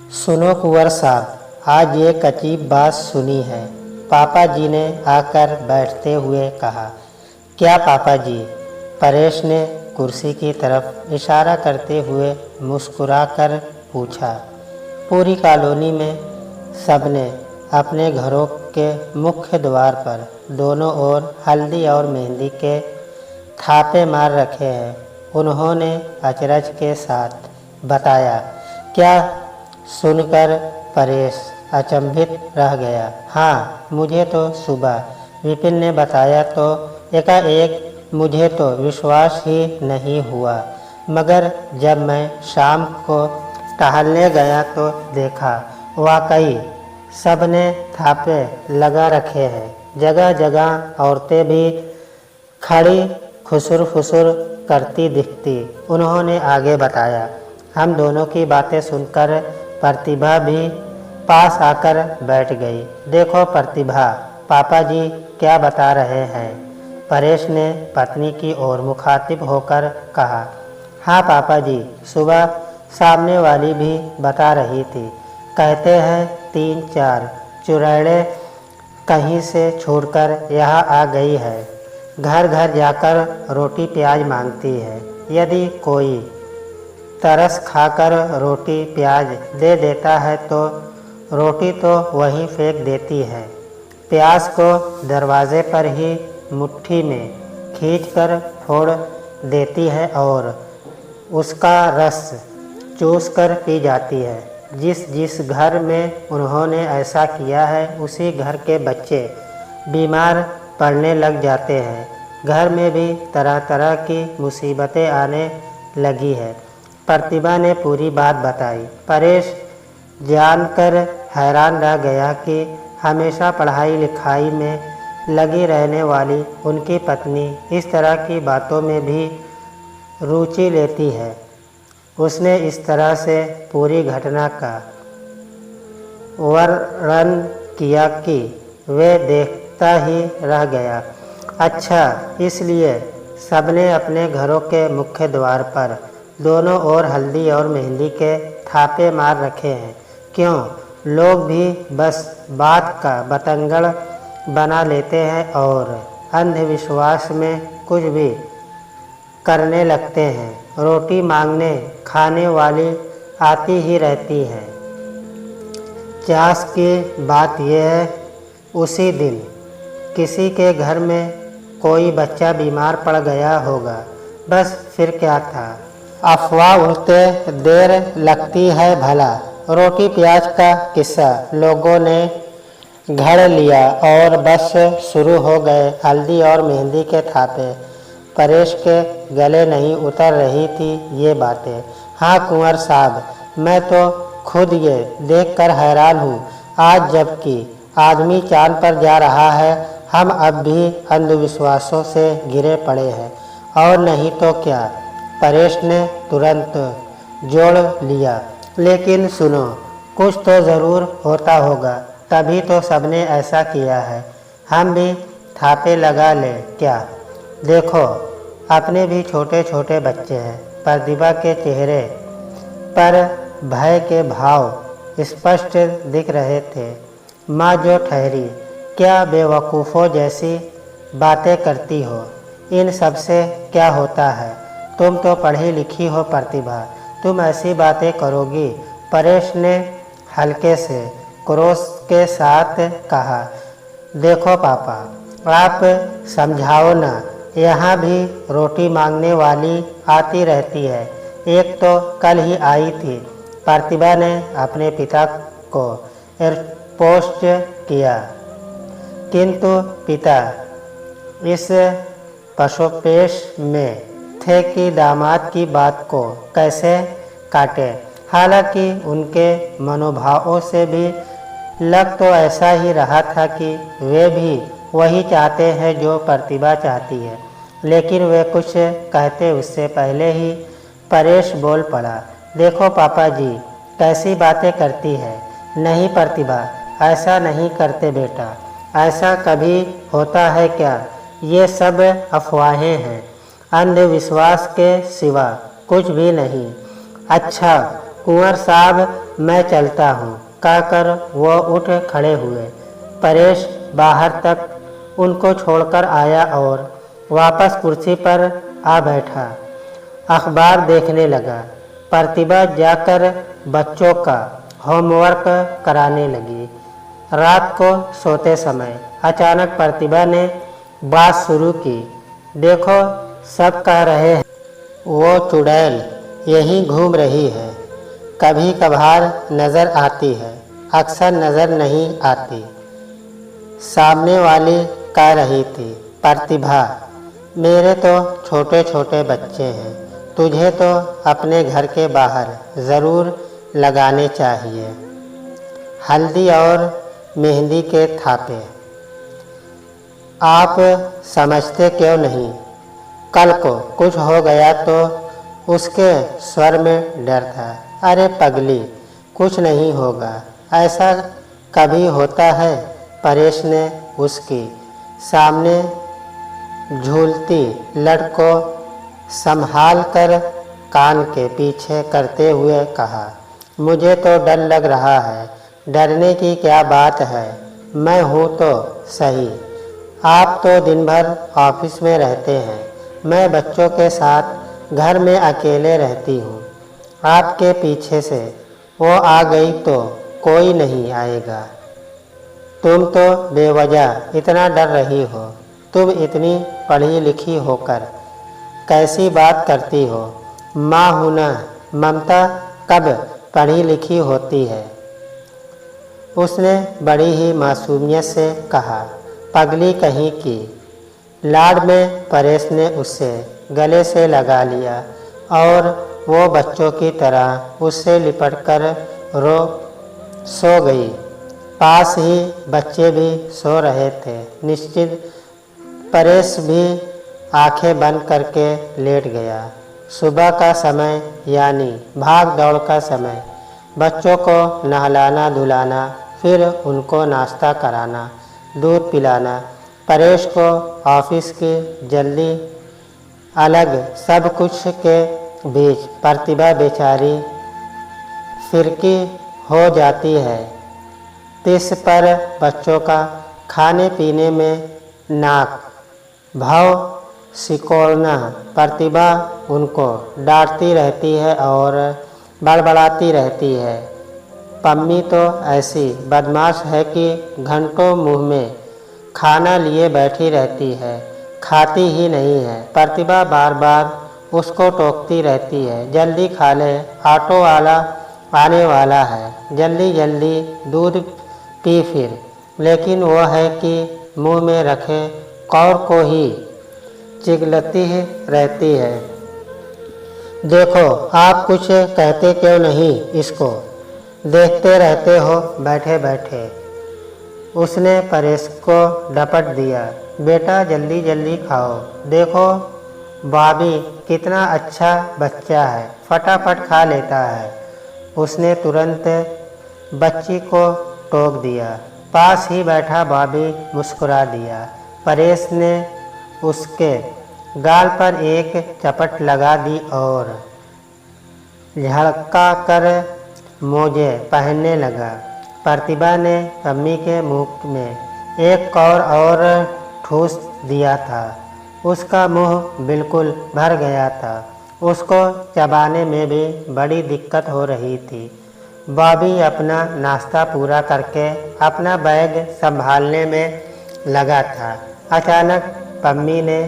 सुनो कुंवर साहब, आज एक अजीब बात सुनी है। पापा जी ने आकर बैठते हुए कहा। क्या पापा जी? परेश ने कुर्सी की तरफ इशारा करते हुए मुस्कुराकर पूछा। पूरी कॉलोनी में सबने अपने घरों के मुख्य द्वार पर दोनों ओर हल्दी और मेहंदी के थापे मार रखे हैं। उन्होंने अचरज के साथ बताया। क्या सुनकर परेश अचंभित रह गया। हाँ, मुझे तो सुबह विपिन ने बताया तो एकाएक मुझे तो विश्वास ही नहीं हुआ, मगर जब मैं शाम को टहलने गया तो देखा वाकई सबने थापे लगा रखे हैं। जगह जगह औरतें भी खड़ी खुसुर फुसुर करती दिखती। उन्होंने आगे बताया। हम दोनों की बातें सुनकर प्रतिभा भी पास आकर बैठ गई। देखो प्रतिभा, पापा जी क्या बता रहे हैं? परेश ने पत्नी की ओर मुखातिब होकर कहा। हाँ पापा जी, सुबह सामने वाली भी बता रही थी। कहते हैं 3-4 चुड़ैलें कहीं से छूटकर यहाँ आ गई है। घर घर जाकर रोटी प्याज मांगती है। यदि कोई तरस खाकर रोटी प्याज दे देता है तो रोटी तो वहीं फेंक देती है। प्याज को दरवाजे पर ही मुट्ठी में खींचकर फोड़ देती है और उसका रस चूसकर पी जाती है। जिस जिस घर में उन्होंने ऐसा किया है उसी घर के बच्चे बीमार पड़ने लग जाते हैं। घर में भी तरह तरह की मुसीबतें आने लगी है। प्रतिभा ने पूरी बात बताई। परेश जानकर हैरान रह गया कि हमेशा पढ़ाई लिखाई में लगी रहने वाली उनकी पत्नी इस तरह की बातों में भी रुचि लेती है। उसने इस तरह से पूरी घटना का वर्णन किया कि वे देखता ही रह गया। अच्छा, इसलिए सबने अपने घरों के मुख्य द्वार पर दोनों ओर हल्दी और मेहंदी के थापे मार रखे हैं। क्यों? लोग भी बस बात का बतंगड़ बना लेते हैं और अंधविश्वास में कुछ भी करने लगते हैं। रोटी मांगने खाने वाली आती ही रहती है। चास की बात यह है, उसी दिन किसी के घर में कोई बच्चा बीमार पड़ गया होगा। बस फिर क्या था? अफवाह उड़ते देर लगती है भला। रोटी प्याज का किस्सा लोगों ने घड़ लिया और बस शुरू हो गए हल्दी और मेहंदी के थापे। परेश के गले नहीं उतर रही थी ये बातें। हाँ कुंवर साहब, मैं तो खुद ये देखकर हैरान हूँ। आज जबकि आदमी चांद पर जा रहा है, हम अब भी अंधविश्वासों से घिरे पड़े हैं। और नहीं तो क्या? परेश ने तुरंत जोड़ लिया। लेकिन सुनो, कुछ तो ज़रूर होता होगा, तभी तो सबने ऐसा किया है। हम भी थापे लगा लें क्या? देखो, अपने भी छोटे छोटे बच्चे हैं। प्रतिभा के चेहरे पर भय के भाव स्पष्ट दिख रहे थे। माँ जो ठहरी, क्या बेवकूफ़ों जैसी बातें करती हो? इन सब से क्या होता है? तुम तो पढ़ी लिखी हो प्रतिभा, तुम ऐसी बातें करोगी? परेश ने हल्के से क्रोध के साथ कहा। देखो पापा, आप समझाओ ना। यहाँ भी रोटी मांगने वाली आती रहती है। एक तो कल ही आई थी। प्रतिभा ने अपने पिता को एयरपोस्ट किया, किंतु पिता इस पशुपेश में थे कि दामाद की बात को कैसे काटे। हालांकि उनके मनोभावों से भी लग तो ऐसा ही रहा था कि वे भी वही चाहते हैं जो प्रतिभा चाहती है। लेकिन वे कुछ कहते उससे पहले ही परेश बोल पड़ा। देखो पापा जी, कैसी बातें करती है। नहीं प्रतिभा, ऐसा नहीं करते बेटा। ऐसा कभी होता है क्या? ये सब अफवाहें हैं, अंधविश्वास के सिवा कुछ भी नहीं। अच्छा, कुंवर साहब मैं चलता हूँ कहकर वो उठ खड़े हुए। परेश बाहर तक उनको छोड़कर आया और वापस कुर्सी पर आ बैठा। अखबार देखने लगा। प्रतिभा जाकर बच्चों का होमवर्क कराने लगी। रात को सोते समय अचानक प्रतिभा ने बात शुरू की। देखो सब कह रहे हैं वो चुड़ैल यहीं घूम रही है। कभी कभार नज़र आती है, अक्सर नज़र नहीं आती। सामने वाली कह रही थी, प्रतिभा मेरे तो छोटे छोटे बच्चे हैं, तुझे तो अपने घर के बाहर ज़रूर लगाने चाहिए हल्दी और मेहंदी के थापे। आप समझते क्यों नहीं? कल को कुछ हो गया तो? उसके स्वर में डर था। अरे पगली, कुछ नहीं होगा, ऐसा कभी होता है? परेश ने उसकी सामने झूलती लड़ को संभाल कर कान के पीछे करते हुए कहा, मुझे तो डर लग रहा है। डरने की क्या बात है, मैं हूँ तो सही। आप तो दिन भर ऑफिस में रहते हैं, मैं बच्चों के साथ घर में अकेले रहती हूँ। आपके पीछे से वो आ गई तो कोई नहीं आएगा। तुम तो बेवजह इतना डर रही हो। तुम इतनी पढ़ी लिखी होकर कैसी बात करती हो? माँ हूँ ना। ममता कब पढ़ी लिखी होती है? उसने बड़ी ही मासूमियत से कहा। पगली कहीं की। लाड में परेश ने उसे गले से लगा लिया और वो बच्चों की तरह उससे लिपटकर सो गई। पास ही बच्चे भी सो रहे थे। निश्चित परेश भी आंखें बंद करके लेट गया। सुबह का समय यानी भाग दौड़ का समय। बच्चों को नहलाना धुलाना, फिर उनको नाश्ता कराना, दूध पिलाना, परेश को ऑफिस की जल्दी, अलग सब कुछ के बीच प्रतिभा बेचारी फिरकी हो जाती है। तिस पर बच्चों का खाने पीने में नाक भाव सिकोड़ना। प्रतिभा उनको डांटती रहती है और बड़बड़ाती रहती है। पम्मी तो ऐसी बदमाश है कि घंटों मुंह में खाना लिए बैठी रहती है, खाती ही नहीं है। प्रतिभा बार बार उसको टोकती रहती है, जल्दी खा ले, ऑटो वाला आने वाला है, जल्दी जल्दी दूध पी फिर। लेकिन वो है कि मुंह में रखे कौर को ही चिघलती रहती है। देखो आप कुछ कहते क्यों नहीं इसको? देखते रहते हो बैठे बैठे। उसने परेश को डपट दिया। बेटा जल्दी जल्दी खाओ। देखो बॉबी कितना अच्छा बच्चा है, फटाफट खा लेता है। उसने तुरंत बच्ची को टोक दिया। पास ही बैठा बॉबी मुस्कुरा दिया। परेश ने उसके गाल पर एक चपट लगा दी और झड़का कर मोजे पहनने लगा। प्रतिभा ने पम्मी के मुंह में एक कौर और ठूस दिया था। उसका मुंह बिल्कुल भर गया था। उसको चबाने में भी बड़ी दिक्कत हो रही थी। बॉबी अपना नाश्ता पूरा करके अपना बैग संभालने में लगा था। अचानक पम्मी ने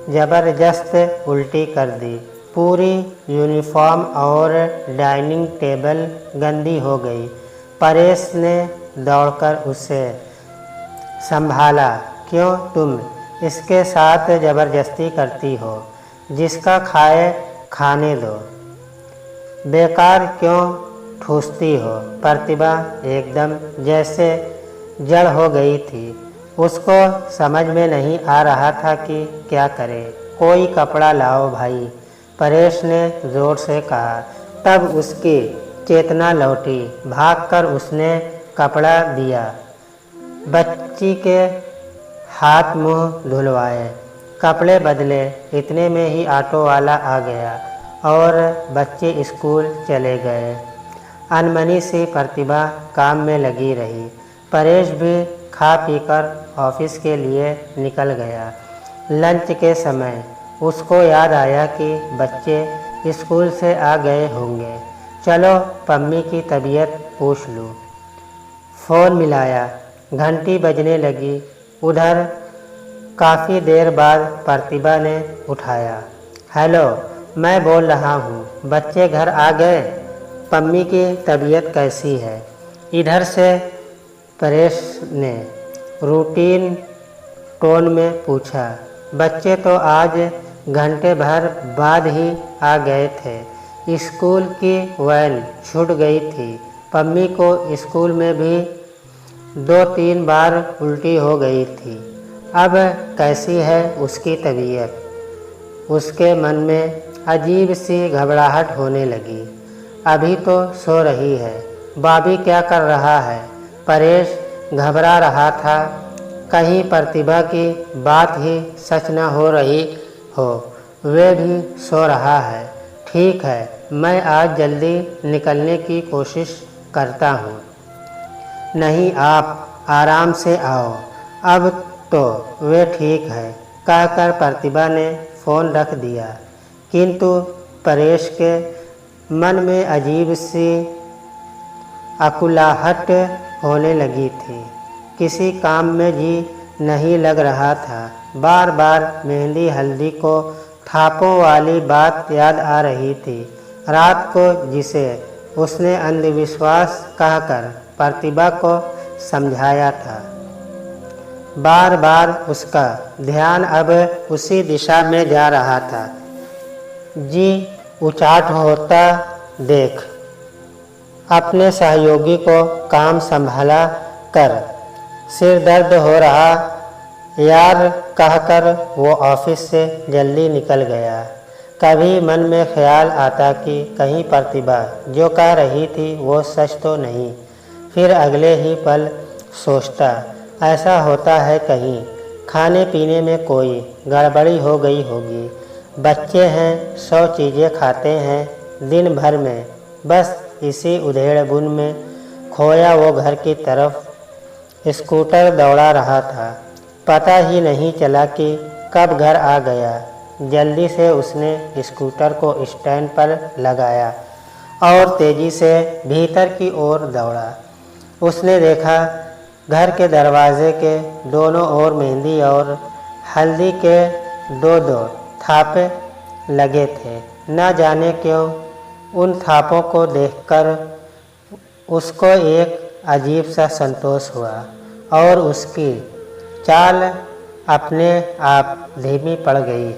ज़बरदस्त उल्टी कर दी। पूरी यूनिफॉर्म और डाइनिंग टेबल गंदी हो गई। परेश ने दौड़कर उसे संभाला। क्यों तुम इसके साथ ज़बरदस्ती करती हो? जिसका खाए खाने दो, बेकार क्यों ठूसती हो? प्रतिभा एकदम जैसे जड़ हो गई थी। उसको समझ में नहीं आ रहा था कि क्या करे। कोई कपड़ा लाओ भाई, परेश ने ज़ोर से कहा। तब उसकी चेतना लौटी। भागकर उसने कपड़ा दिया। बच्ची के हाथ मुंह धुलवाए, कपड़े बदले। इतने में ही ऑटो वाला आ गया और बच्चे स्कूल चले गए। अनमनी सी प्रतिभा काम में लगी रही। परेश भी खा पीकर ऑफिस के लिए निकल गया। लंच के समय उसको याद आया कि बच्चे स्कूल से आ गए होंगे। चलो पम्मी की तबीयत पूछ लूँ। फ़ोन मिलाया, घंटी बजने लगी। उधर काफ़ी देर बाद प्रतिभा ने उठाया। हेलो, मैं बोल रहा हूँ, बच्चे घर आ गए? पम्मी की तबीयत कैसी है? इधर से परेश ने रूटीन टोन में पूछा। बच्चे तो आज घंटे भर बाद ही आ गए थे। स्कूल की वैन छूट गई थी। पम्मी को स्कूल में भी 2-3 बार उल्टी हो गई थी। अब कैसी है उसकी तबीयत? उसके मन में अजीब सी घबराहट होने लगी। अभी तो सो रही है। बॉबी क्या कर रहा है? परेश घबरा रहा था, कहीं प्रतिभा की बात ही सच न हो रही हो। वे भी सो रहा है। ठीक है, मैं आज जल्दी निकलने की कोशिश करता हूँ। नहीं, आप आराम से आओ। अब तो वे ठीक है, कहकर प्रतिभा ने फ़ोन रख दिया। किंतु परेश के मन में अजीब सी अकुलाहट होने लगी थी। किसी काम में जी नहीं लग रहा था। बार बार मेहंदी हल्दी को थापों वाली बात याद आ रही थी। रात को जिसे उसने अंधविश्वास कहकर प्रतिभा को समझाया था, बार बार उसका ध्यान अब उसी दिशा में जा रहा था। जी उचाट होता देख अपने सहयोगी को काम संभाला कर सिर दर्द हो रहा यार कहकर वो ऑफिस से जल्दी निकल गया। कभी मन में ख्याल आता कि कहीं प्रतिभा जो कह रही थी वो सच तो नहीं। फिर अगले ही पल सोचता, ऐसा होता है कहीं खाने पीने में कोई गड़बड़ी हो गई होगी। बच्चे हैं, 100 चीज़ें खाते हैं दिन भर में। बस इसी उधेड़-बुन में खोया वो घर की तरफ स्कूटर दौड़ा रहा था। पता ही नहीं चला कि कब घर आ गया। जल्दी से उसने स्कूटर को स्टैंड पर लगाया और तेज़ी से भीतर की ओर दौड़ा। उसने देखा घर के दरवाजे के दोनों ओर मेहंदी और हल्दी के 2-2 थापे लगे थे। न जाने क्यों उन थापों को देखकर उसको एक अजीब सा संतोष हुआ और उसकी चाल अपने आप धीमी पड़ गई।